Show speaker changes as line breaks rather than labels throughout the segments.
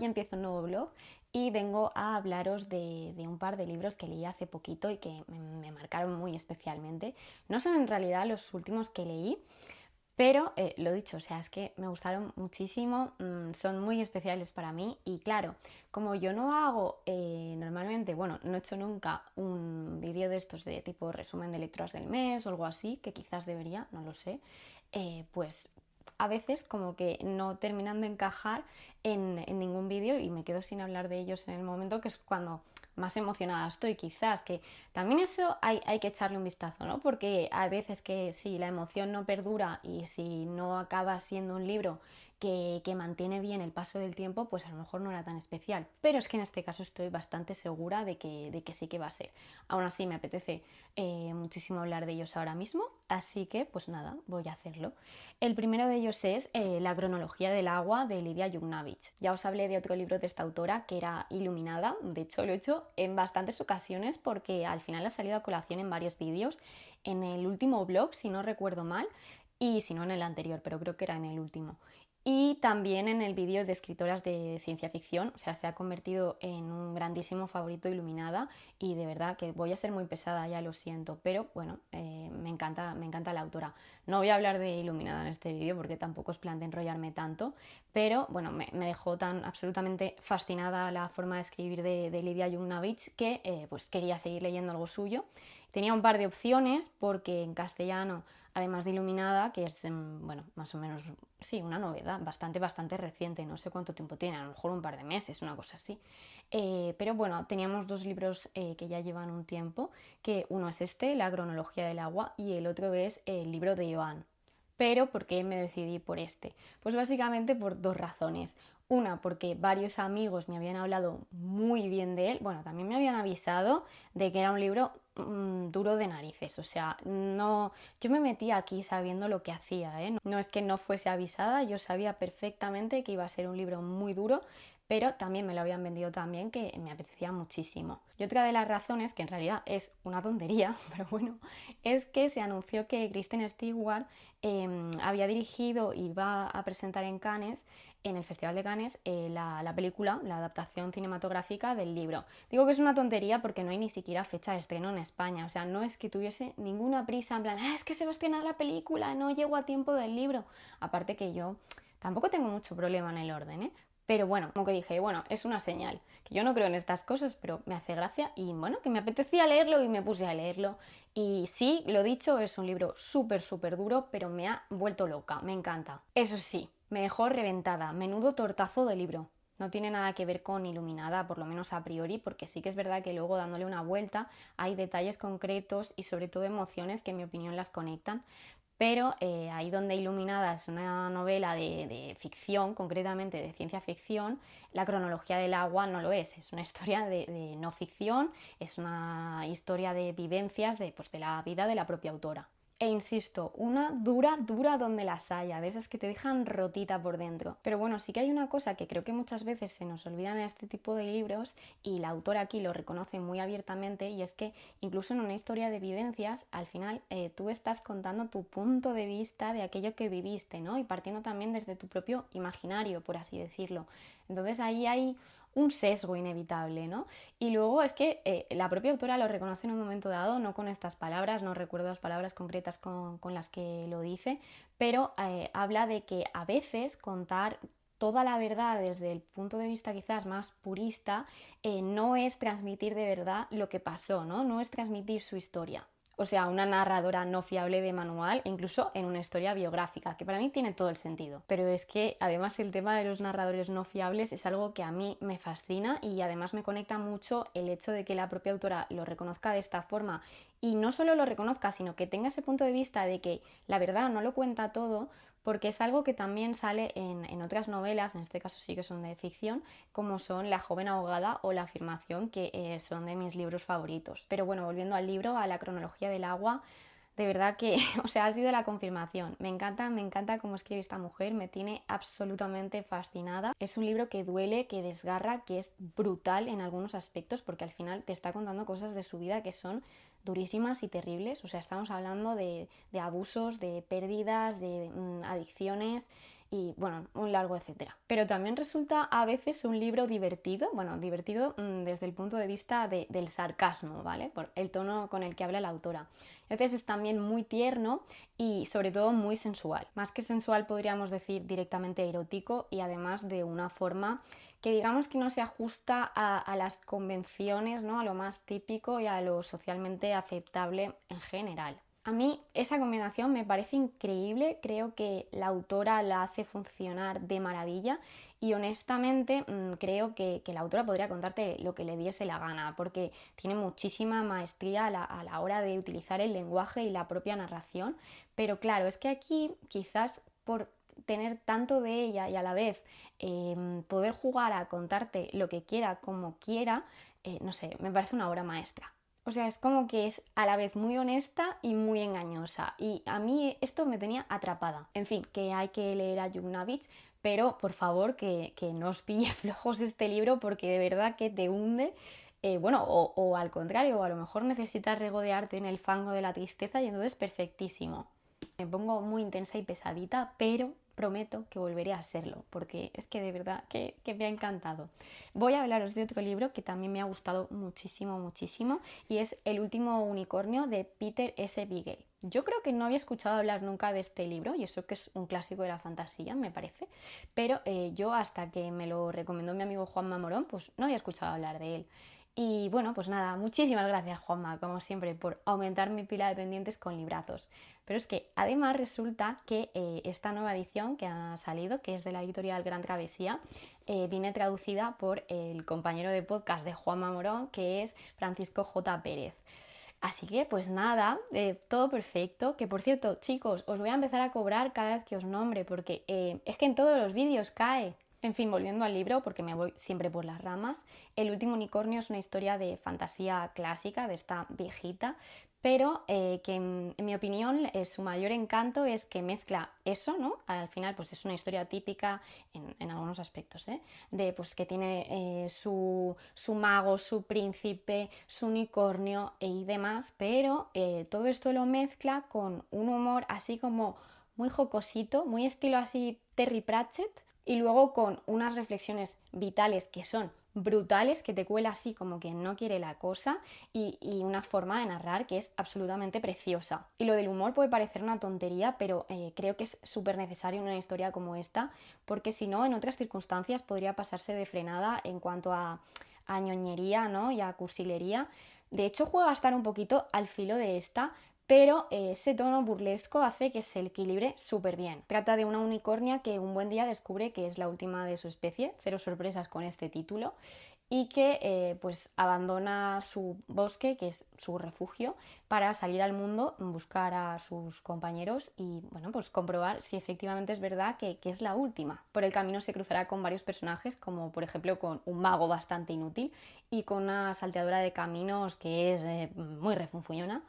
empiezo un nuevo blog y vengo a hablaros de un par de libros que leí hace poquito y que me marcaron muy especialmente. No son en realidad los últimos que leí, pero lo dicho, o sea, es que me gustaron muchísimo, son muy especiales para mí y claro, como yo no hago normalmente, bueno, no he hecho nunca un vídeo de estos de tipo resumen de lecturas del mes o algo así, que quizás debería, no lo sé, pues a veces como que no terminan de encajar en ningún vídeo y me quedo sin hablar de ellos en el momento que es cuando más emocionada estoy, quizás, que también eso hay que echarle un vistazo, ¿no? Porque hay veces que si la emoción no perdura y si no acaba siendo un libro que mantiene bien el paso del tiempo, pues a lo mejor no era tan especial. Pero es que en este caso estoy bastante segura de que sí que va a ser. Aún así me apetece muchísimo hablar de ellos ahora mismo, así que pues nada, voy a hacerlo. El primero de ellos es La cronología del agua de Lidia Yuknavitch. Ya os hablé de otro libro de esta autora que era Iluminada, de hecho lo he hecho en bastantes ocasiones porque al final ha salido a colación en varios vídeos, en el último blog si no recuerdo mal y si no en el anterior, pero creo que era en el último. Y también en el vídeo de escritoras de ciencia ficción, o sea, se ha convertido en un grandísimo favorito Iluminada y de verdad que voy a ser muy pesada, ya lo siento, pero bueno, me encanta la autora. No voy a hablar de Iluminada en este vídeo porque tampoco es plan de enrollarme tanto, pero bueno, me dejó tan absolutamente fascinada la forma de escribir de Lidia Yuknavitch que pues quería seguir leyendo algo suyo. Tenía un par de opciones porque en castellano, además de Iluminada, que es, bueno, más o menos, sí, una novedad bastante reciente, no sé cuánto tiempo tiene, a lo mejor un par de meses, una cosa así. Pero bueno, teníamos dos libros que ya llevan un tiempo, que uno es este, La cronología del agua, y el otro es el libro de Joan. Pero ¿por qué me decidí por este? Pues básicamente por dos razones. Una, porque varios amigos me habían hablado muy bien de él. Bueno, también me habían avisado de que era un libro duro de narices. O sea, no, yo me metí aquí sabiendo lo que hacía, ¿eh? No es que no fuese avisada, yo sabía perfectamente que iba a ser un libro muy duro, pero también me lo habían vendido también que me apetecía muchísimo. Y otra de las razones, que en realidad es una tontería, pero bueno, es que se anunció que Kristen Stewart había dirigido y va a presentar en Cannes, en el Festival de Cannes, la película, la adaptación cinematográfica del libro. Digo que es una tontería porque no hay ni siquiera fecha de estreno en España, o sea, no es que tuviese ninguna prisa, en plan, es que se va a estrenar la película, no llego a tiempo del libro. Aparte que yo tampoco tengo mucho problema en el orden, ¿eh? Pero bueno, como que dije, bueno, es una señal, que yo no creo en estas cosas, pero me hace gracia y bueno, que me apetecía leerlo y me puse a leerlo. Y sí, lo dicho, es un libro súper duro, pero me ha vuelto loca, me encanta. Eso sí, me dejó reventada, menudo tortazo de libro. No tiene nada que ver con Iluminada, por lo menos a priori, porque sí que es verdad que luego dándole una vuelta hay detalles concretos y sobre todo emociones que en mi opinión las conectan, pero ahí donde Iluminada es una novela de ficción, concretamente de ciencia ficción, la cronología del agua no lo es una historia de no ficción, es una historia de vivencias pues, de la vida de la propia autora. E insisto, una dura donde las haya, de esas que te dejan rotita por dentro. Pero bueno, sí que hay una cosa que creo que muchas veces se nos olvidan en este tipo de libros y la autora aquí lo reconoce muy abiertamente y es que incluso en una historia de vivencias, al final tú estás contando tu punto de vista de aquello que viviste, ¿no? Y partiendo también desde tu propio imaginario, por así decirlo. Entonces ahí hay un sesgo inevitable, ¿no? Y luego es que la propia autora lo reconoce en un momento dado, no con estas palabras, no recuerdo las palabras concretas con las que lo dice, pero habla de que a veces contar toda la verdad desde el punto de vista quizás más purista no es transmitir de verdad lo que pasó, ¿no? No es transmitir su historia. O sea, una narradora no fiable de manual, incluso en una historia biográfica, que para mí tiene todo el sentido. Pero es que además el tema de los narradores no fiables es algo que a mí me fascina y además me conecta mucho el hecho de que la propia autora lo reconozca de esta forma y no solo lo reconozca, sino que tenga ese punto de vista de que la verdad no lo cuenta todo, porque es algo que también sale en otras novelas, en este caso sí que son de ficción, como son La joven ahogada o La afirmación, que son de mis libros favoritos. Pero bueno, volviendo al libro, a la cronología del agua, de verdad que, o sea, ha sido la confirmación. Me encanta cómo escribe esta mujer, me tiene absolutamente fascinada. Es un libro que duele, que desgarra, que es brutal en algunos aspectos, porque al final te está contando cosas de su vida que son durísimas y terribles. O sea, estamos hablando de abusos, de pérdidas, de adicciones y bueno, un largo etcétera. Pero también resulta a veces un libro divertido, bueno, divertido desde el punto de vista del sarcasmo, ¿vale? Por el tono con el que habla la autora. A veces es también muy tierno y sobre todo muy sensual. Más que sensual podríamos decir directamente erótico y además de una forma que digamos que no se ajusta a las convenciones, ¿no? A lo más típico y a lo socialmente aceptable en general. A mí esa combinación me parece increíble, creo que la autora la hace funcionar de maravilla y honestamente creo que la autora podría contarte lo que le diese la gana porque tiene muchísima maestría a la hora de utilizar el lenguaje y la propia narración, pero claro, es que aquí quizás por tener tanto de ella y a la vez poder jugar a contarte lo que quiera como quiera, no sé, me parece una obra maestra. O sea, es como que es a la vez muy honesta y muy engañosa. Y a mí esto me tenía atrapada. En fin, que hay que leer a Yuknavitch, pero por favor que no os pille flojos este libro porque de verdad que te hunde. Bueno, o al contrario, o a lo mejor necesitas regodearte en el fango de la tristeza y entonces perfectísimo. Me pongo muy intensa y pesadita, pero prometo que volveré a serlo, porque es que de verdad que me ha encantado. Voy a hablaros de otro libro que también me ha gustado muchísimo, muchísimo, y es El último unicornio de Peter S. Beagle. Yo creo que no había escuchado hablar nunca de este libro, y eso que es un clásico de la fantasía, me parece, pero yo hasta que me lo recomendó mi amigo Juanma Morón, pues no había escuchado hablar de él. Y bueno, pues nada, muchísimas gracias Juanma, como siempre, por aumentar mi pila de pendientes con librazos. Pero es que además resulta que esta nueva edición que ha salido, que es de la editorial Gran Travesía, viene traducida por el compañero de podcast de Juanma Morón, que es Francisco J. Pérez. Así que pues nada, todo perfecto. Que por cierto, chicos, os voy a empezar a cobrar cada vez que os nombre, porque es que en todos los vídeos cae. En fin, volviendo al libro, porque me voy siempre por las ramas, El último unicornio es una historia de fantasía clásica, de esta viejita, pero que en mi opinión su mayor encanto es que mezcla eso, ¿no? Al final pues es una historia típica en algunos aspectos, ¿eh? De pues que tiene su mago, su príncipe, su unicornio y demás, pero todo esto lo mezcla con un humor así como muy jocosito, muy estilo así Terry Pratchett, y luego con unas reflexiones vitales que son brutales, que te cuela así como que no quiere la cosa y una forma de narrar que es absolutamente preciosa. Y lo del humor puede parecer una tontería, pero creo que es súper necesario en una historia como esta, porque si no, en otras circunstancias podría pasarse de frenada en cuanto a ñoñería, ¿no? Y a cursilería. De hecho, juega a estar un poquito al filo de esta, pero ese tono burlesco hace que se equilibre súper bien. Trata de una unicornia que un buen día descubre que es la última de su especie, cero sorpresas con este título, y que pues abandona su bosque, que es su refugio, para salir al mundo, buscar a sus compañeros y bueno, pues comprobar si efectivamente es verdad que es la última. Por el camino se cruzará con varios personajes, como por ejemplo con un mago bastante inútil y con una salteadora de caminos que es muy refunfuñona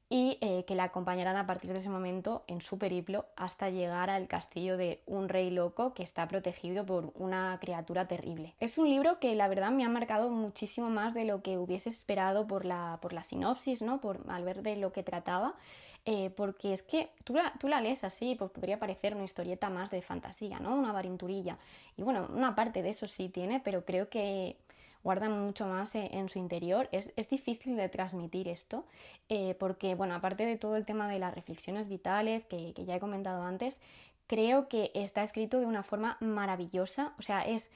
y que la acompañarán a partir de ese momento en su periplo hasta llegar al castillo de un rey loco que está protegido por una criatura terrible. Es un libro que la verdad me ha marcado muchísimo más de lo que hubiese esperado por la sinopsis, ¿no? Al ver de lo que trataba, porque es que tú la lees así, pues podría parecer una historieta más de fantasía, ¿no? Una aventurilla. Y bueno, una parte de eso sí tiene, pero creo que guarda mucho más en su interior. Es difícil de transmitir esto porque, bueno, aparte de todo el tema de las reflexiones vitales que ya he comentado antes, creo que está escrito de una forma maravillosa, o sea, es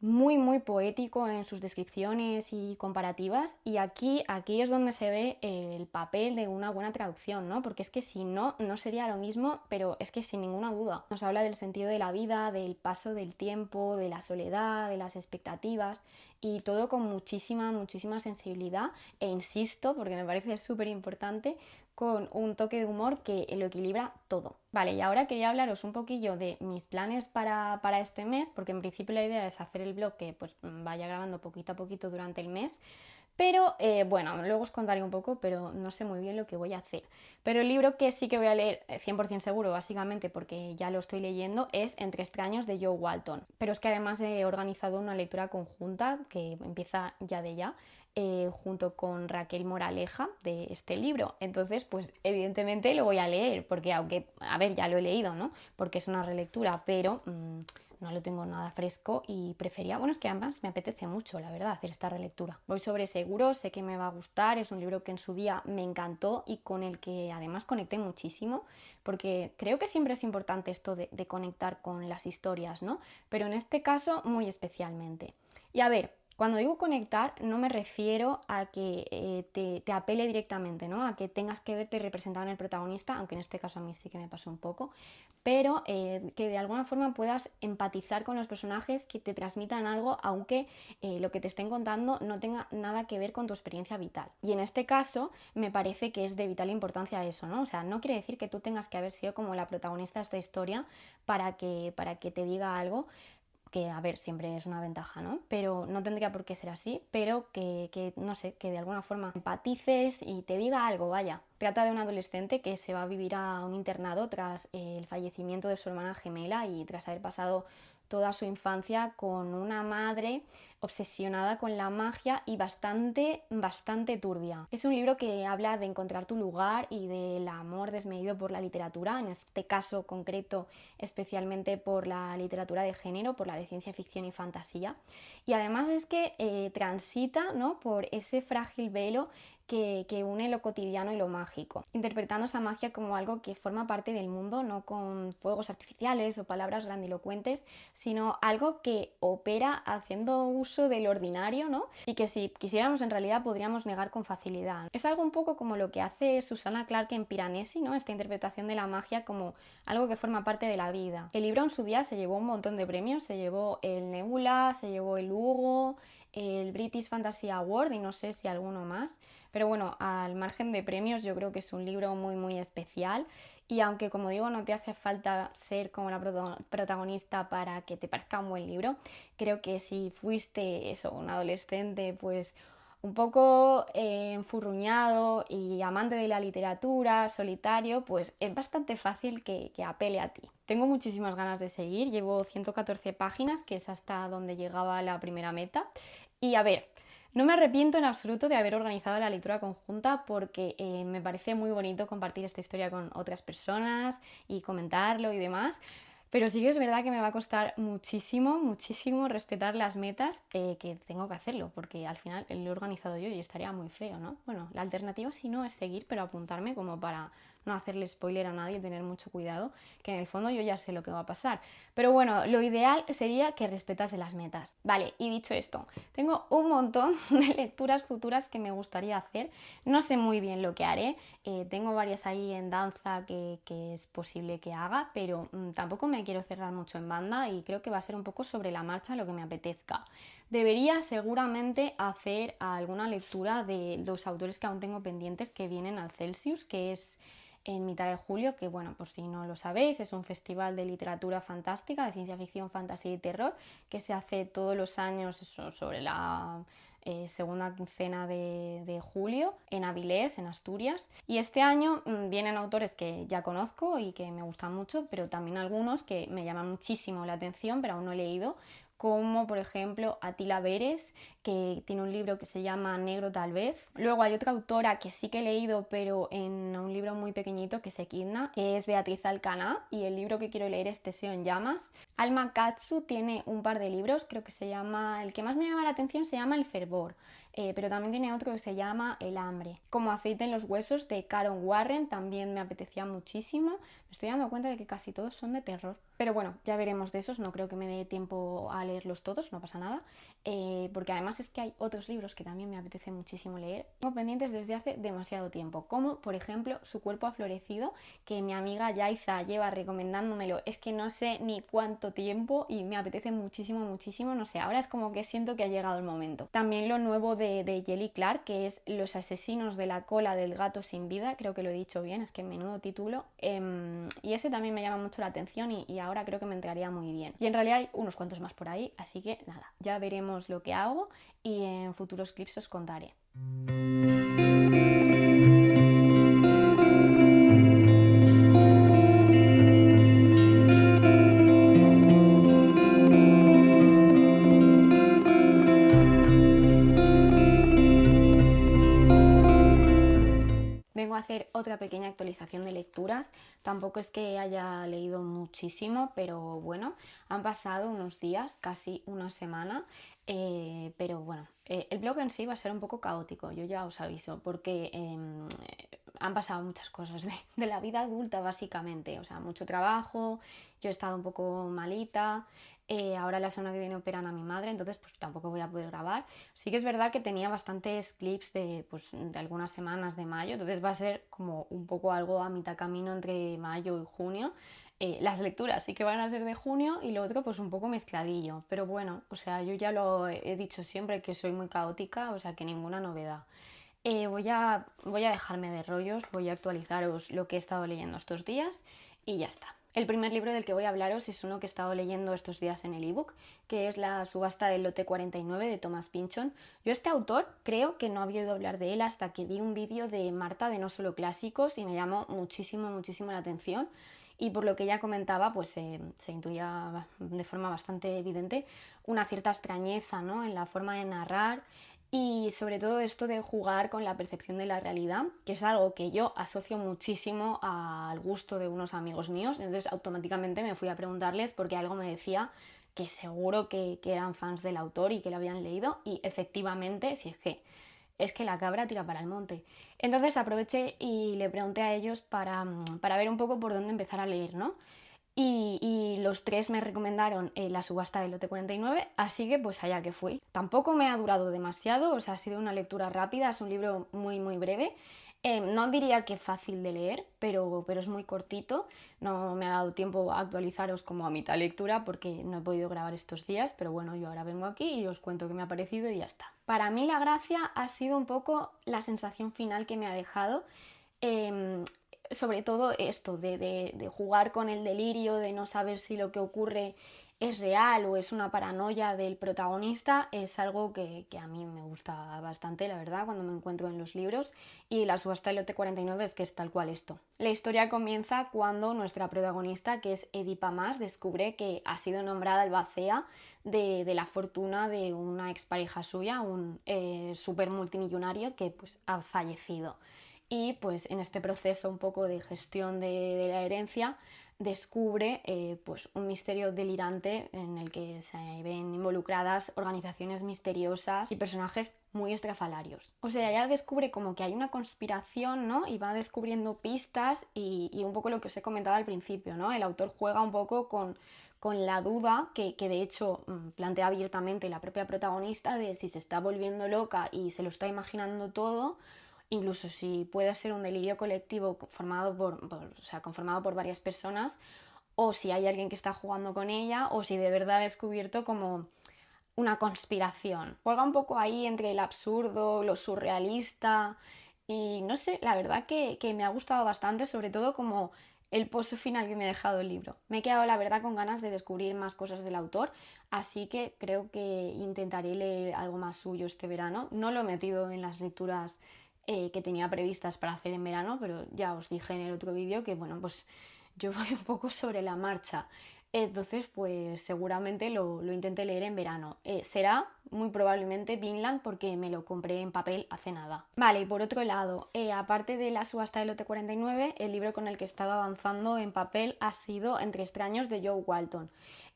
muy muy poético en sus descripciones y comparativas y aquí es donde se ve el papel de una buena traducción, ¿no? Porque es que si no, no sería lo mismo, pero es que sin ninguna duda. Nos habla del sentido de la vida, del paso del tiempo, de la soledad, de las expectativas y todo con muchísima, muchísima sensibilidad e insisto, porque me parece súper importante, con un toque de humor que lo equilibra todo. Vale, y ahora quería hablaros un poquillo de mis planes para este mes, porque en principio la idea es hacer el blog que pues vaya grabando poquito a poquito durante el mes, pero bueno, luego os contaré un poco, pero no sé muy bien lo que voy a hacer. Pero el libro que sí que voy a leer 100% seguro, básicamente porque ya lo estoy leyendo, es Entre extraños de Joe Walton. Pero es que además he organizado una lectura conjunta que empieza ya de ya junto con Raquel Moraleja de este libro. Entonces, pues evidentemente lo voy a leer, porque aunque, a ver, ya lo he leído, ¿no? Porque es una relectura, pero no lo tengo nada fresco y prefería, bueno, es que además me apetece mucho, la verdad, hacer esta relectura. Voy sobre seguro, sé que me va a gustar, es un libro que en su día me encantó y con el que además conecté muchísimo, porque creo que siempre es importante esto de conectar con las historias, ¿no? Pero en este caso muy especialmente. Y a ver, cuando digo conectar, no me refiero a que te apele directamente, ¿no? A que tengas que verte representado en el protagonista, aunque en este caso a mí sí que me pasó un poco, pero que de alguna forma puedas empatizar con los personajes, que te transmitan algo, aunque lo que te estén contando no tenga nada que ver con tu experiencia vital. Y en este caso me parece que es de vital importancia eso, ¿no? O sea, no quiere decir que tú tengas que haber sido como la protagonista de esta historia para que te diga algo, que a ver, siempre es una ventaja, ¿no? Pero no tendría por qué ser así, pero no sé, que de alguna forma empatices y te diga algo, vaya. Trata de un adolescente que se va a vivir a un internado tras el fallecimiento de su hermana gemela y tras haber pasado toda su infancia con una madre obsesionada con la magia y bastante turbia. Es un libro que habla de encontrar tu lugar y del amor desmedido por la literatura, en este caso concreto especialmente por la literatura de género, por la de ciencia ficción y fantasía. Y además es que transita, ¿no?, por ese frágil velo que une lo cotidiano y lo mágico, interpretando esa magia como algo que forma parte del mundo, no con fuegos artificiales o palabras grandilocuentes, sino algo que opera haciendo uso del ordinario, ¿no? Y que si quisiéramos en realidad podríamos negar con facilidad. Es algo un poco como lo que hace Susanna Clarke en Piranesi, ¿no? Esta interpretación de la magia como algo que forma parte de la vida. El libro en su día se llevó un montón de premios, se llevó el Nebula, se llevó el Hugo, el British Fantasy Award y no sé si alguno más. Pero bueno, al margen de premios, yo creo que es un libro muy especial y aunque, como digo, no te hace falta ser como la protagonista para que te parezca un buen libro, creo que si fuiste eso, un adolescente, pues un poco enfurruñado y amante de la literatura, solitario, pues es bastante fácil que apele a ti. Tengo muchísimas ganas de seguir, llevo 114 páginas, que es hasta donde llegaba la primera meta. Y a ver, no me arrepiento en absoluto de haber organizado la lectura conjunta porque me parece muy bonito compartir esta historia con otras personas y comentarlo y demás. Pero sí que es verdad que me va a costar muchísimo respetar las metas, que tengo que hacerlo, porque al final lo he organizado yo y estaría muy feo, ¿no? Bueno, la alternativa si no es seguir, pero apuntarme como para no hacerle spoiler a nadie, tener mucho cuidado, que en el fondo yo ya sé lo que va a pasar. Pero bueno, lo ideal sería que respetase las metas. Vale, y dicho esto, tengo un montón de lecturas futuras que me gustaría hacer. No sé muy bien lo que haré, tengo varias ahí en danza que es posible que haga, pero tampoco me quiero cerrar mucho en banda y creo que va a ser un poco sobre la marcha lo que me apetezca. Debería seguramente hacer alguna lectura de los autores que aún tengo pendientes que vienen al Celsius, que es en mitad de julio, que bueno, por si no lo sabéis, es un festival de literatura fantástica, de ciencia ficción, fantasía y terror, que se hace todos los años sobre la segunda quincena de julio en Avilés, en Asturias. Y este año vienen autores que ya conozco y que me gustan mucho, pero también algunos que me llaman muchísimo la atención, pero aún no he leído, como por ejemplo Atila Beres, que tiene un libro que se llama Negro tal vez. Luego hay otra autora que sí que he leído, pero en un libro muy pequeñito, que es Equidna, que es Beatriz Alcaná, y el libro que quiero leer es Teseo en llamas. Alma Katsu tiene un par de libros, creo que se llama, el que más me llama la atención se llama El fervor, pero también tiene otro que se llama El hambre. Como aceite en los huesos, de Karen Warren, también me apetecía muchísimo. Me estoy dando cuenta de que casi todos son de terror. Pero bueno, ya veremos de esos, no creo que me dé tiempo a leerlos todos, no pasa nada, porque además es que hay otros libros que también me apetece muchísimo leer. Tengo pendientes desde hace demasiado tiempo, como por ejemplo Su cuerpo ha florecido, que mi amiga Yaiza lleva recomendándomelo, es que no sé ni cuánto tiempo y me apetece muchísimo, no sé, ahora es como que siento que ha llegado el momento. También lo nuevo de Jelly Clark, que es Los asesinos de la cola del gato sin vida, creo que lo he dicho bien, es que menudo título, y ese también me llama mucho la atención y ahora creo que me entraría muy bien. Y en realidad hay unos cuantos más por ahí, así que nada, ya veremos lo que hago y en futuros clips os contaré. a hacer otra pequeña actualización de lecturas. Tampoco es que haya leído muchísimo, pero bueno, han pasado unos días, casi una semana. Pero bueno, el blog en sí va a ser un poco caótico, yo ya os aviso, porque han pasado muchas cosas de la vida adulta básicamente, o sea, mucho trabajo, yo he estado un poco malita, ahora la semana que viene operan a mi madre, entonces pues tampoco voy a poder grabar. Sí que es verdad que tenía bastantes clips pues, de algunas semanas de mayo, entonces va a ser como un poco algo a mitad camino entre mayo y junio. Las lecturas sí que van a ser de junio y lo otro pues un poco mezcladillo, pero bueno, o sea, yo ya lo he dicho siempre que soy muy caótica, o sea que ninguna novedad. Voy a dejarme de rollos, voy a actualizaros lo que he estado leyendo estos días y ya está. El primer libro del que voy a hablaros es uno que he estado leyendo estos días en el ebook, que es La subasta del lote 49 de Thomas Pynchon. Yo este autor creo que no había oído hablar de él hasta que vi un vídeo de Marta de No Solo Clásicos y me llamó muchísimo, muchísimo la atención. Y por lo que ella comentaba, pues se intuía de forma bastante evidente una cierta extrañeza, ¿no?, en la forma de narrar y sobre todo esto de jugar con la percepción de la realidad, que es algo que yo asocio muchísimo al gusto de unos amigos míos. Entonces automáticamente me fui a preguntarles porque algo me decía que seguro que eran fans del autor y que lo habían leído, y efectivamente, si es que la cabra tira para el monte. Entonces aproveché y le pregunté a ellos para ver un poco por dónde empezar a leer, ¿no? Y los tres me recomendaron La subasta del lote 49, así que pues allá que fui. Tampoco me ha durado demasiado, o sea, ha sido una lectura rápida, es un libro muy muy breve. No diría que fácil de leer, pero es muy cortito. No me ha dado tiempo a actualizaros como a mitad lectura porque no he podido grabar estos días, pero bueno, yo ahora vengo aquí y os cuento qué me ha parecido y ya está. Para mí la gracia ha sido un poco la sensación final que me ha dejado. Eh, Sobre todo esto de jugar con el delirio, de no saber si lo que ocurre es real o es una paranoia del protagonista, es algo que a mí me gusta bastante, la verdad, cuando me encuentro en los libros. Y La subasta del lote 49 es que es tal cual esto. La historia comienza cuando nuestra protagonista, que es Edipa Mas, descubre que ha sido nombrada albacea de la fortuna de una expareja suya, un súper multimillonario que pues ha fallecido. Y pues en este proceso un poco de gestión de la herencia descubre pues un misterio delirante en el que se ven involucradas organizaciones misteriosas y personajes muy estrafalarios. O sea, ella descubre como que hay una conspiración, ¿no? Y va descubriendo pistas y un poco lo que os he comentado al principio, ¿no? El autor juega un poco con la duda que de hecho plantea abiertamente la propia protagonista de si se está volviendo loca y se lo está imaginando todo, incluso si puede ser un delirio colectivo conformado por varias personas, o si hay alguien que está jugando con ella, o si de verdad ha descubierto como una conspiración. Juega un poco ahí entre el absurdo, lo surrealista, y no sé, la verdad que me ha gustado bastante, sobre todo como el pozo final que me ha dejado el libro. Me he quedado, la verdad, con ganas de descubrir más cosas del autor, así que creo que intentaré leer algo más suyo este verano. No lo he metido en las lecturas que tenía previstas para hacer en verano, pero ya os dije en el otro vídeo que, bueno, pues yo voy un poco sobre la marcha. Entonces, pues seguramente lo intenté leer en verano. Será muy probablemente Vinland porque me lo compré en papel hace nada. Vale, y por otro lado, aparte de La subasta del lote 49, el libro con el que he estado avanzando en papel ha sido Entre extraños de Joe Walton.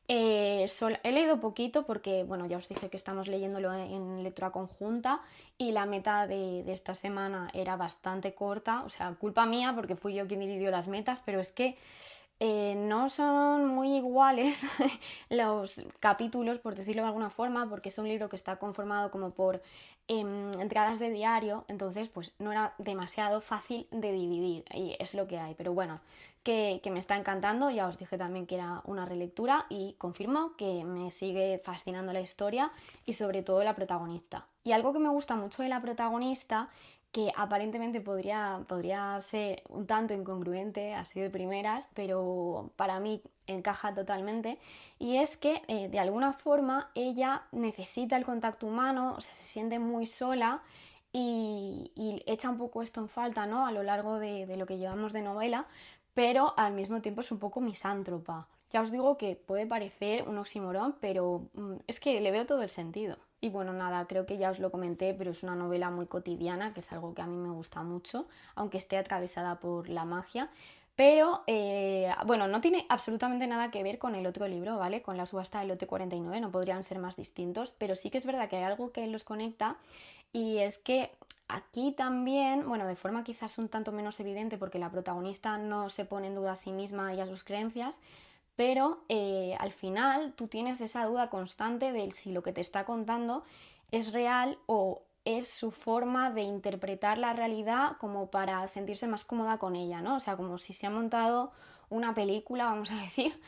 He leído poquito porque, bueno, ya os dije que estamos leyéndolo en lectura conjunta y la meta de esta semana era bastante corta, o sea, culpa mía porque fui yo quien dividió las metas, pero es que no son muy iguales los capítulos, por decirlo de alguna forma, porque es un libro que está conformado como por entradas de diario, entonces pues no era demasiado fácil de dividir y es lo que hay, pero bueno, que me está encantando. Ya os dije también que era una relectura y confirmo que me sigue fascinando la historia y sobre todo la protagonista. Y algo que me gusta mucho de la protagonista, que aparentemente podría ser un tanto incongruente así de primeras, pero para mí encaja totalmente, y es que de alguna forma ella necesita el contacto humano, o sea, se siente muy sola y echa un poco esto en falta, ¿no?, a lo largo de lo que llevamos de novela, pero al mismo tiempo es un poco misántropa. Ya os digo que puede parecer un oxímoron, pero es que le veo todo el sentido. Y bueno, nada, creo que ya os lo comenté, pero es una novela muy cotidiana, que es algo que a mí me gusta mucho, aunque esté atravesada por la magia. Pero, bueno, no tiene absolutamente nada que ver con el otro libro, ¿vale? Con la subasta del lote 49, no podrían ser más distintos, pero sí que es verdad que hay algo que los conecta y es que aquí también, bueno, de forma quizás un tanto menos evidente porque la protagonista no se pone en duda a sí misma y a sus creencias, pero al final tú tienes esa duda constante de si lo que te está contando es real o es su forma de interpretar la realidad como para sentirse más cómoda con ella, ¿no? O sea, como si se ha montado una película, vamos a decir,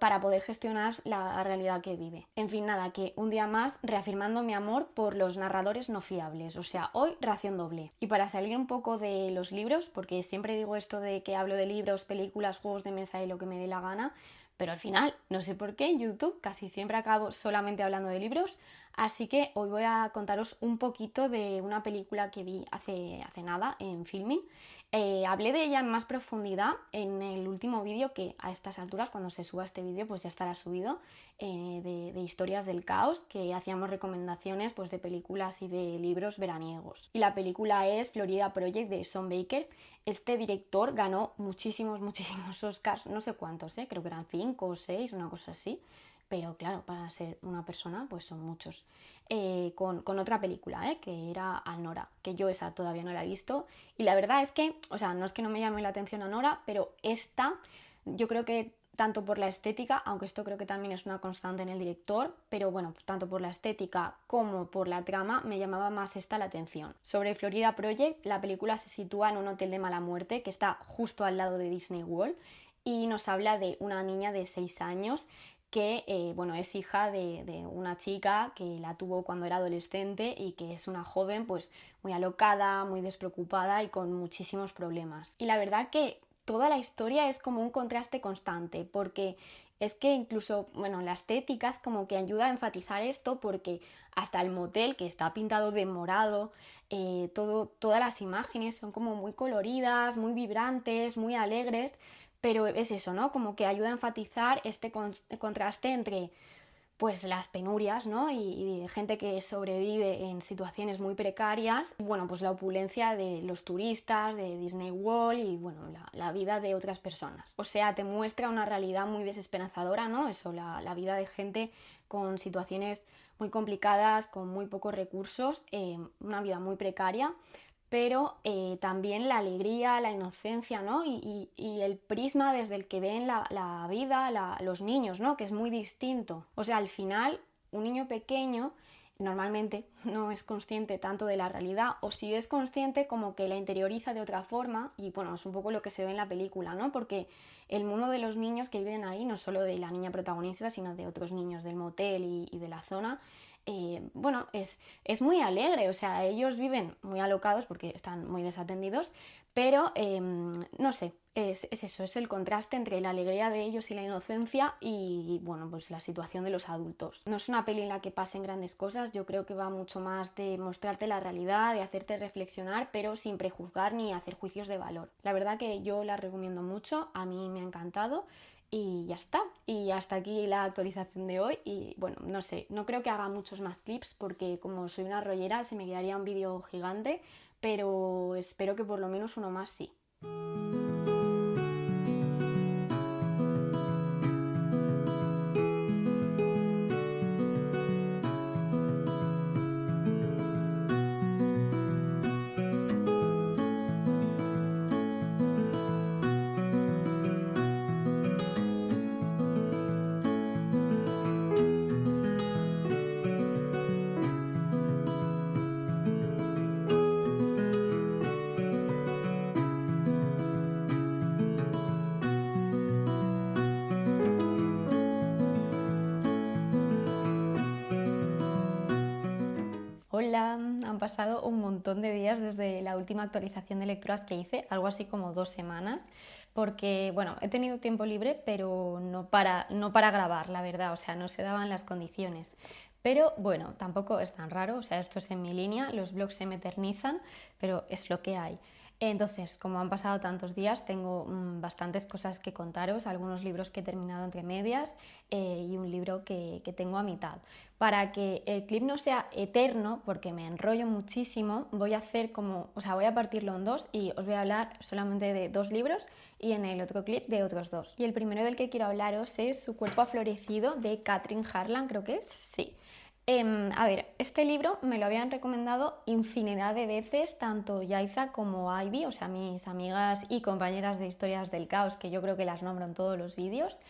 para poder gestionar la realidad que vive. En fin, nada, que un día más reafirmando mi amor por los narradores no fiables, o sea, hoy ración doble. Y para salir un poco de los libros, porque siempre digo esto de que hablo de libros, películas, juegos de mesa y lo que me dé la gana, pero al final, no sé por qué, en YouTube casi siempre acabo solamente hablando de libros, así que hoy voy a contaros un poquito de una película que vi hace nada en Filmin. Hablé de ella en más profundidad en el último vídeo, que a estas alturas, cuando se suba este vídeo, pues ya estará subido, de historias del caos, que hacíamos recomendaciones pues, de películas y de libros veraniegos. Y la película es Florida Project de Sean Baker. Este director ganó muchísimos Oscars, no sé cuántos, creo que eran 5 o 6, una cosa así, pero claro, para ser una persona pues son muchos. Con otra película, que era Anora, que yo esa todavía no la he visto, y la verdad es que, o sea, no es que no me llame la atención Anora, pero esta yo creo que tanto por la estética, aunque esto creo que también es una constante en el director, pero bueno, tanto por la estética como por la trama me llamaba más esta la atención. Sobre Florida Project, la película se sitúa en un hotel de mala muerte que está justo al lado de Disney World y nos habla de una niña de 6 años que bueno, es hija de una chica que la tuvo cuando era adolescente y que es una joven pues muy alocada, muy despreocupada y con muchísimos problemas. Y la verdad que toda la historia es como un contraste constante, porque es que incluso, bueno, la estética es como que ayuda a enfatizar esto, porque hasta el motel, que está pintado de morado, todas las imágenes son como muy coloridas, muy vibrantes, muy alegres, pero es eso, ¿no? Como que ayuda a enfatizar este contraste entre pues las penurias, ¿no? Y gente que sobrevive en situaciones muy precarias. Y, bueno, pues la opulencia de los turistas, de Disney World y bueno, la vida de otras personas. O sea, te muestra una realidad muy desesperanzadora, ¿no? Eso, la vida de gente con situaciones muy complicadas, con muy pocos recursos, una vida muy precaria, pero también la alegría, la inocencia, ¿no? Y el prisma desde el que ven la vida los niños, ¿no? Que es muy distinto. O sea, al final, un niño pequeño normalmente no es consciente tanto de la realidad, o si es consciente como que la interioriza de otra forma, y bueno, es un poco lo que se ve en la película, ¿no? Porque el mundo de los niños que viven ahí, no solo de la niña protagonista, sino de otros niños del motel y de la zona, bueno, es muy alegre, o sea, ellos viven muy alocados porque están muy desatendidos, pero no sé, es eso, es el contraste entre la alegría de ellos y la inocencia y, bueno, pues la situación de los adultos. No es una peli en la que pasen grandes cosas, yo creo que va mucho más de mostrarte la realidad, de hacerte reflexionar, pero sin prejuzgar ni hacer juicios de valor. La verdad que yo la recomiendo mucho, a mí me ha encantado. Y ya está. Y hasta aquí la actualización de hoy. Y bueno, no sé, no creo que haga muchos más clips porque como soy una rollera se me quedaría un vídeo gigante, pero espero que por lo menos uno más sí. Hola, han pasado un montón de días desde la última actualización de lecturas que hice, algo así como 2 semanas, porque bueno, he tenido tiempo libre, pero no para grabar, la verdad, o sea, no se daban las condiciones. Pero bueno, tampoco es tan raro, o sea, esto es en mi línea, los blogs se me eternizan, pero es lo que hay. Entonces, como han pasado tantos días, tengo bastantes cosas que contaros, algunos libros que he terminado entre medias y un libro que tengo a mitad. Para que el clip no sea eterno, porque me enrollo muchísimo, voy a hacer como, o sea, voy a partirlo en dos y os voy a hablar solamente de 2 libros y en el otro clip de otros 2. Y el primero del que quiero hablaros es Su cuerpo ha florecido de Katherine Harlan, creo que es, sí. A ver, este libro me lo habían recomendado infinidad de veces, tanto Yaiza como Ivy, o sea, mis amigas y compañeras de Historias del Caos, que yo creo que las nombro en todos los vídeos.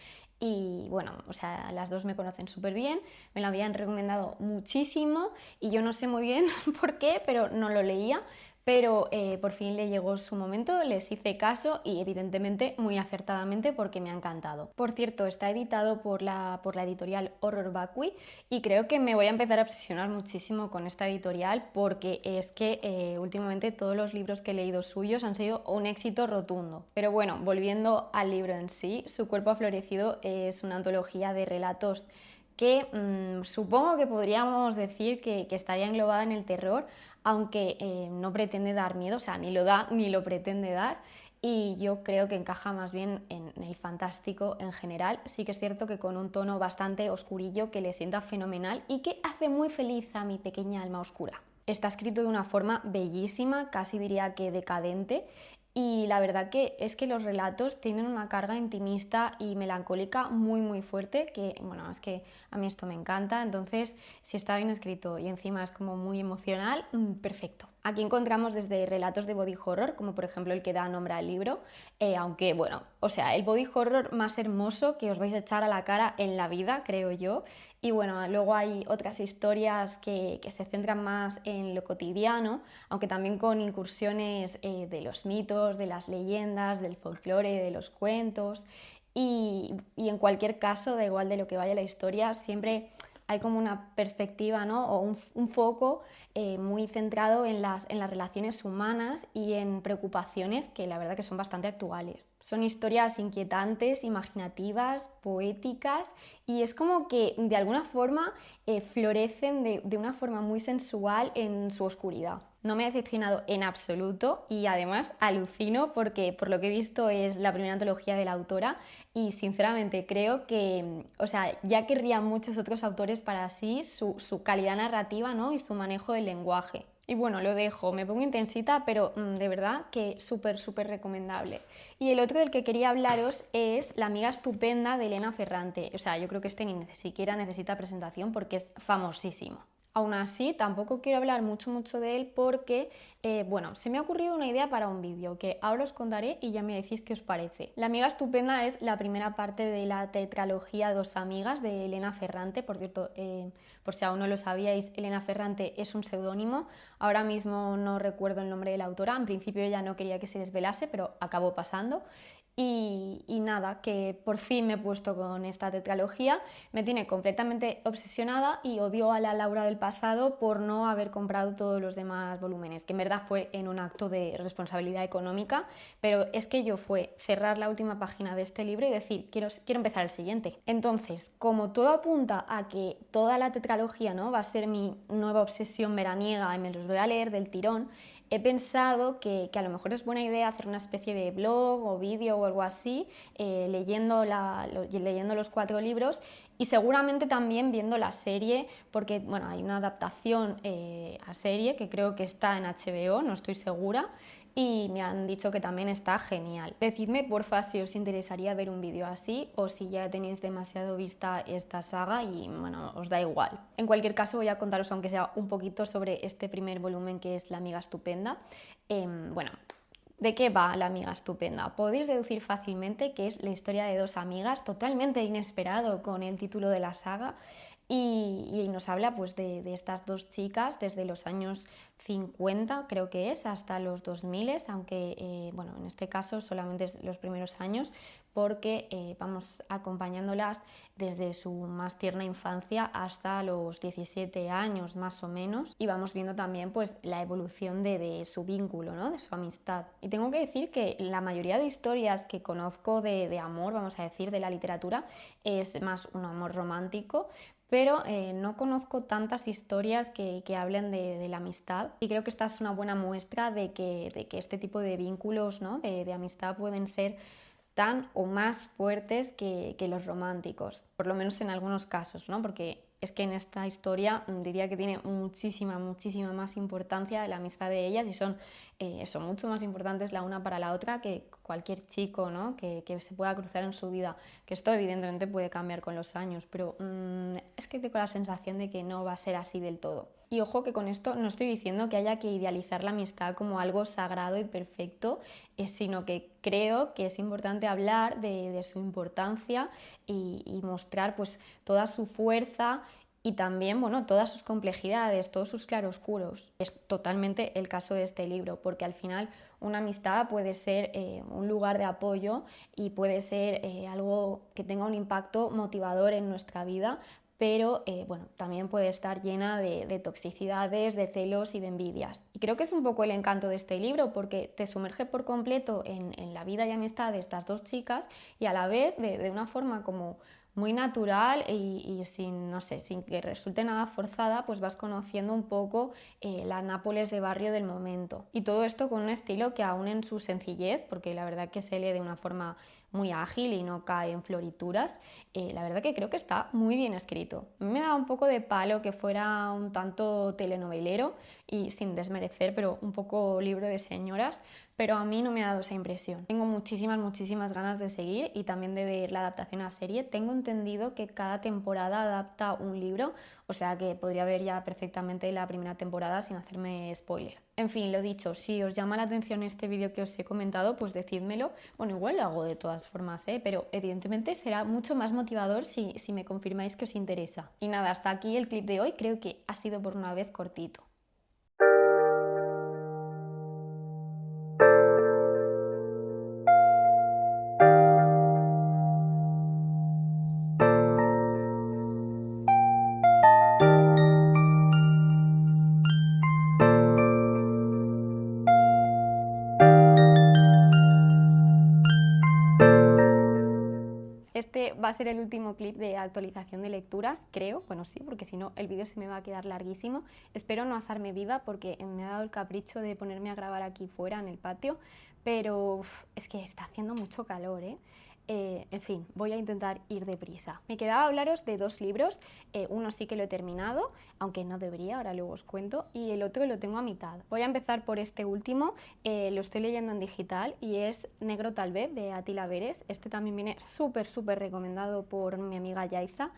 Y bueno, o sea, las dos me conocen súper bien, me lo habían recomendado muchísimo y yo no sé muy bien por qué, pero no lo leía. Pero por fin le llegó su momento, les hice caso y evidentemente muy acertadamente porque me ha encantado. Por cierto, está editado por la editorial Horror Vacui y creo que me voy a empezar a obsesionar muchísimo con esta editorial porque es que últimamente todos los libros que he leído suyos han sido un éxito rotundo. Pero bueno, volviendo al libro en sí, Su cuerpo ha florecido es una antología de relatos que supongo que podríamos decir que estaría englobada en el terror, aunque no pretende dar miedo, o sea, ni lo da ni lo pretende dar, y yo creo que encaja más bien en el fantástico en general. Sí que es cierto que con un tono bastante oscurillo que le sienta fenomenal y que hace muy feliz a mi pequeña alma oscura. Está escrito de una forma bellísima, casi diría que decadente, y la verdad que es que los relatos tienen una carga intimista y melancólica muy fuerte, que bueno, es que a mí esto me encanta, entonces si está bien escrito y encima es como muy emocional, perfecto. Aquí encontramos desde relatos de body horror, como por ejemplo el que da nombre al libro, aunque bueno, o sea, el body horror más hermoso que os vais a echar a la cara en la vida, creo yo. Y bueno, luego hay otras historias que se centran más en lo cotidiano, aunque también con incursiones de los mitos, de las leyendas, del folclore, de los cuentos. Y en cualquier caso, da igual de lo que vaya la historia, siempre hay como una perspectiva, ¿no? O un foco muy centrado en las relaciones humanas y en preocupaciones que la verdad que son bastante actuales. Son historias inquietantes, imaginativas, poéticas y es como que de alguna forma florecen de una forma muy sensual en su oscuridad. No me ha decepcionado en absoluto y además alucino porque por lo que he visto es la primera antología de la autora y sinceramente creo que, o sea, ya querrían muchos otros autores para sí su calidad narrativa, ¿no? Y su manejo del lenguaje. Y bueno, lo dejo, me pongo intensita, pero de verdad que súper recomendable. Y el otro del que quería hablaros es La amiga estupenda de Elena Ferrante. O sea, yo creo que este ni siquiera necesita presentación porque es famosísimo. Aún así, tampoco quiero hablar mucho de él porque, bueno, se me ha ocurrido una idea para un vídeo que ahora os contaré y ya me decís qué os parece. La amiga estupenda es la primera parte de la tetralogía Dos amigas de Elena Ferrante. Por cierto, por si aún no lo sabíais, Elena Ferrante es un seudónimo. Ahora mismo no recuerdo el nombre de la autora. En principio ella no quería que se desvelase, pero acabó pasando. Y nada, que por fin me he puesto con esta tetralogía, me tiene completamente obsesionada y odio a la Laura del pasado por no haber comprado todos los demás volúmenes, que en verdad fue en un acto de responsabilidad económica, pero es que yo fue cerrar la última página de este libro y decir, quiero empezar el siguiente. Entonces, como todo apunta a que toda la tetralogía, ¿no?, va a ser mi nueva obsesión veraniega y me los voy a leer del tirón, he pensado que a lo mejor es buena idea hacer una especie de blog o vídeo o algo así, leyendo los 4 libros y seguramente también viendo la serie, porque bueno, hay una adaptación a serie que creo que está en HBO, no estoy segura, y me han dicho que también está genial. Decidme porfa si os interesaría ver un vídeo así o si ya tenéis demasiado vista esta saga y bueno, os da igual. En cualquier caso voy a contaros aunque sea un poquito sobre este primer volumen que es La amiga estupenda. Bueno, ¿de qué va La amiga estupenda? Podéis deducir fácilmente que es la historia de 2 amigas, totalmente inesperado con el título de la saga, y nos habla pues de estas 2 chicas desde los años 50 creo que es hasta los 2000, aunque bueno, en este caso solamente es los primeros años porque vamos acompañándolas desde su más tierna infancia hasta los 17 años más o menos y vamos viendo también pues la evolución de su vínculo, ¿no?, de su amistad. Y tengo que decir que la mayoría de historias que conozco de amor, vamos a decir, de la literatura, es más un amor romántico, pero no conozco tantas historias que hablen de la amistad, y creo que esta es una buena muestra de que este tipo de vínculos, ¿no? de amistad pueden ser tan o más fuertes que los románticos, por lo menos en algunos casos, ¿no? Porque es que en esta historia diría que tiene muchísima, muchísima más importancia la amistad de ellas, y son mucho más importantes la una para la otra que cualquier chico, ¿no? que se pueda cruzar en su vida, que esto evidentemente puede cambiar con los años, pero es que tengo la sensación de que no va a ser así del todo. Y ojo que con esto no estoy diciendo que haya que idealizar la amistad como algo sagrado y perfecto, sino que creo que es importante hablar de su importancia y mostrar pues toda su fuerza y también, bueno, todas sus complejidades, todos sus claroscuros. Es totalmente el caso de este libro, porque al final una amistad puede ser un lugar de apoyo y puede ser algo que tenga un impacto motivador en nuestra vida, pero bueno, también puede estar llena de toxicidades, de celos y de envidias. Y creo que es un poco el encanto de este libro, porque te sumerge por completo en la vida y amistad de estas dos chicas, y a la vez de una forma como muy natural y sin, no sé, sin que resulte nada forzada, pues vas conociendo un poco la Nápoles de barrio del momento. Y todo esto con un estilo que aún en su sencillez, porque la verdad que se lee de una forma muy ágil y no cae en florituras, la verdad que creo que está muy bien escrito. A mí me da un poco de palo que fuera un tanto telenovelero, y sin desmerecer, pero un poco libro de señoras, pero a mí no me ha dado esa impresión. Tengo muchísimas, muchísimas ganas de seguir y también de ver la adaptación a serie. Tengo entendido que cada temporada adapta un libro, o sea que podría ver ya perfectamente la primera temporada sin hacerme spoiler. En fin, lo dicho, si os llama la atención este vídeo que os he comentado, pues decídmelo. Bueno, igual lo hago de todas formas, pero evidentemente será mucho más motivador si me confirmáis que os interesa. Y nada, hasta aquí el clip de hoy. Creo que ha sido por una vez cortito. Este va a ser el último clip de actualización de lecturas, creo. Bueno, sí, porque si no el vídeo se me va a quedar larguísimo. Espero no asarme viva, porque me ha dado el capricho de ponerme a grabar aquí fuera en el patio, pero es que está haciendo mucho calor, ¿eh? En fin, voy a intentar ir deprisa. Me quedaba hablaros de dos libros. Uno sí que lo he terminado, aunque no debería, ahora luego os cuento, y el otro lo tengo a mitad. Voy a empezar por este último. Lo estoy leyendo en digital y es Negro tal vez, de Attila Veres. Este también viene súper, súper recomendado por mi amiga Yaiza.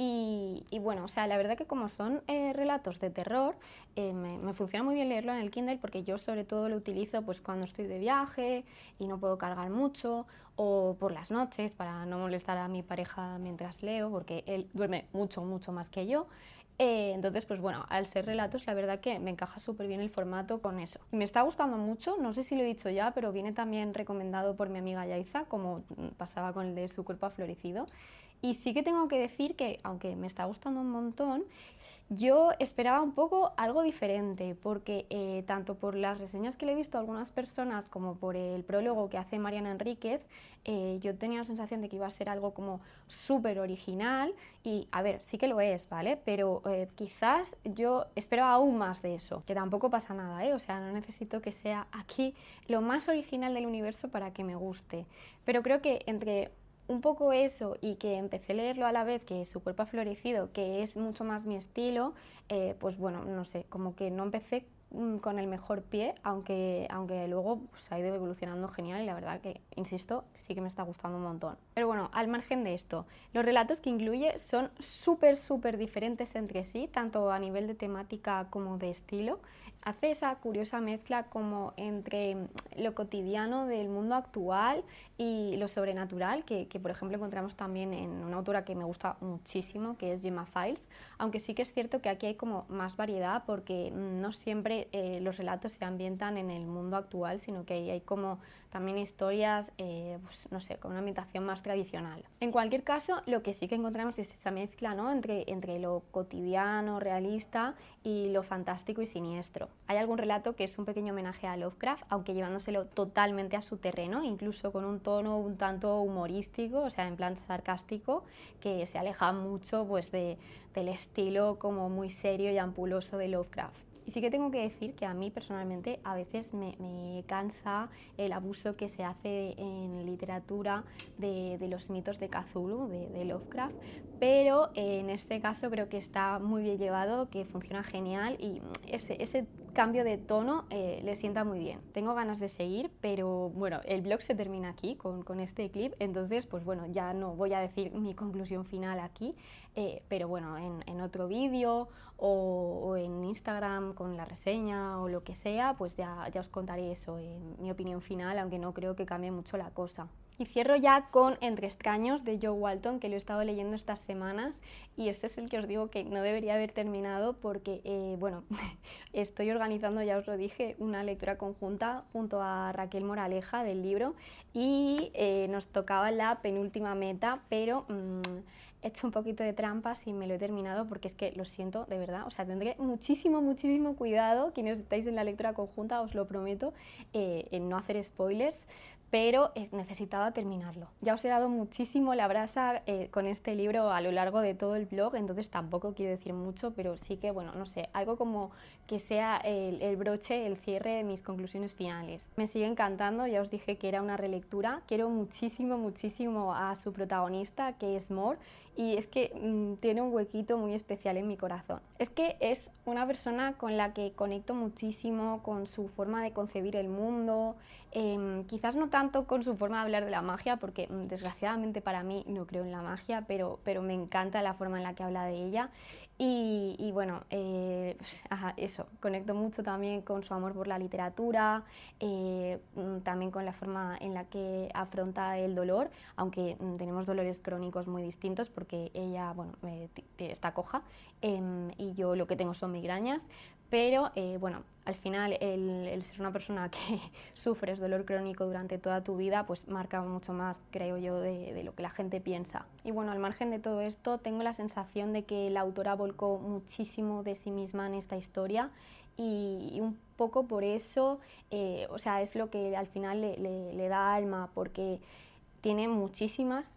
Y bueno, o sea, la verdad que como son relatos de terror, me funciona muy bien leerlo en el Kindle, porque yo sobre todo lo utilizo pues cuando estoy de viaje y no puedo cargar mucho, o por las noches para no molestar a mi pareja mientras leo, porque él duerme mucho, mucho más que yo. Entonces, pues bueno, al ser relatos, la verdad que me encaja súper bien el formato con eso. Y me está gustando mucho, no sé si lo he dicho ya, pero viene también recomendado por mi amiga Yaiza, como pasaba con el de Su cuerpo ha florecido. Y sí que tengo que decir que, aunque me está gustando un montón, yo esperaba un poco algo diferente, porque tanto por las reseñas que le he visto a algunas personas como por el prólogo que hace Mariana Enríquez, yo tenía la sensación de que iba a ser algo como súper original, y a ver, sí que lo es, ¿vale? Pero quizás yo esperaba aún más de eso, que tampoco pasa nada, ¿eh? O sea, no necesito que sea aquí lo más original del universo para que me guste, pero creo que entre un poco eso y que empecé a leerlo a la vez que Su cuerpo ha florecido, que es mucho más mi estilo, pues bueno, no sé, como que no empecé con el mejor pie, aunque luego pues, ha ido evolucionando genial, y la verdad que, insisto, sí que me está gustando un montón. Pero bueno, al margen de esto, los relatos que incluye son súper, súper diferentes entre sí, tanto a nivel de temática como de estilo. Hace esa curiosa mezcla como entre lo cotidiano del mundo actual y lo sobrenatural, que por ejemplo encontramos también en una autora que me gusta muchísimo, que es Gemma Files, aunque sí que es cierto que aquí hay como más variedad, porque no siempre los relatos se ambientan en el mundo actual, sino que hay como también historias, pues, no sé, con una ambientación más tradicional. En cualquier caso, lo que sí que encontramos es esa mezcla, ¿no? entre lo cotidiano, realista, y lo fantástico y siniestro. Hay algún relato que es un pequeño homenaje a Lovecraft, aunque llevándoselo totalmente a su terreno, incluso con un tono un tanto humorístico, o sea, en plan sarcástico, que se aleja mucho pues, del estilo como muy serio y ampuloso de Lovecraft. Y sí que tengo que decir que a mí personalmente a veces me cansa el abuso que se hace en literatura de los mitos de Cthulhu, de Lovecraft, pero en este caso creo que está muy bien llevado, que funciona genial y ese cambio de tono le sienta muy bien. Tengo ganas de seguir, pero bueno, el blog se termina aquí con este clip, entonces pues bueno, ya no voy a decir mi conclusión final aquí, pero bueno, en otro vídeo o en Instagram con la reseña o lo que sea, pues ya os contaré eso, mi opinión final, aunque no creo que cambie mucho la cosa. Y cierro ya con Entre extraños de Jo Walton, que lo he estado leyendo estas semanas, y este es el que os digo que no debería haber terminado porque, bueno, estoy organizando, ya os lo dije, una lectura conjunta junto a Raquel Moraleja del libro y nos tocaba la penúltima meta, pero he hecho un poquito de trampas y me lo he terminado porque es que lo siento, de verdad, o sea, tendré muchísimo cuidado, quienes estáis en la lectura conjunta, os lo prometo, en no hacer spoilers, pero necesitaba terminarlo. Ya os he dado muchísimo la brasa con este libro a lo largo de todo el blog, entonces tampoco quiero decir mucho, pero sí que, bueno, no sé, algo como que sea el broche, el cierre de mis conclusiones finales. Me sigue encantando, ya os dije que era una relectura, quiero muchísimo a su protagonista, que es Mor, y es que tiene un huequito muy especial en mi corazón. Es que es una persona con la que conecto muchísimo, con su forma de concebir el mundo, quizás no tanto con su forma de hablar de la magia, porque desgraciadamente para mí no creo en la magia, pero me encanta la forma en la que habla de ella. Y bueno, pues, eso, conecto mucho también con su amor por la literatura, también con la forma en la que afronta el dolor, aunque tenemos dolores crónicos muy distintos porque ella, bueno, está coja y yo lo que tengo son migrañas, pero bueno, al final el ser una persona que sufres dolor crónico durante toda tu vida, pues marca mucho más, creo yo, de lo que la gente piensa. Y bueno, al margen de todo esto, tengo la sensación de que la autora volcó muchísimo de sí misma en esta historia y un poco por eso, o sea, es lo que al final le da alma, porque tiene muchísimas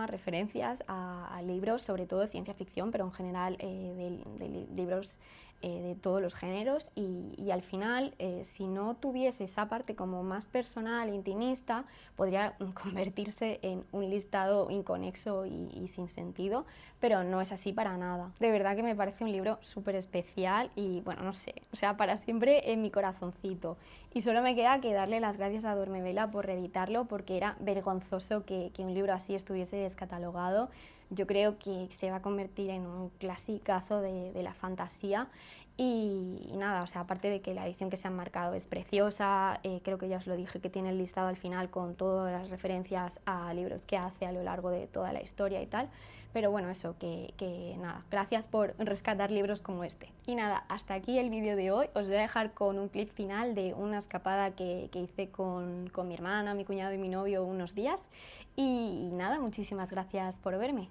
referencias a libros, sobre todo de ciencia ficción, pero en general de libros de todos los géneros y al final, si no tuviese esa parte como más personal, intimista, podría convertirse en un listado inconexo y sin sentido, pero no es así para nada. De verdad que me parece un libro súper especial y bueno, no sé, o sea, para siempre en mi corazoncito. Y solo me queda que darle las gracias a Duermevela por reeditarlo, porque era vergonzoso que un libro así estuviese descatalogado. Yo creo que se va a convertir en un clasicazo de la fantasía y nada, o sea, aparte de que la edición que se han marcado es preciosa, creo que ya os lo dije, que tiene el listado al final con todas las referencias a libros que hace a lo largo de toda la historia y tal, pero bueno, eso, que nada, gracias por rescatar libros como este. Y nada, hasta aquí el vídeo de hoy, os voy a dejar con un clip final de una escapada que hice con mi hermana, mi cuñado y mi novio unos días, y nada, muchísimas gracias por verme.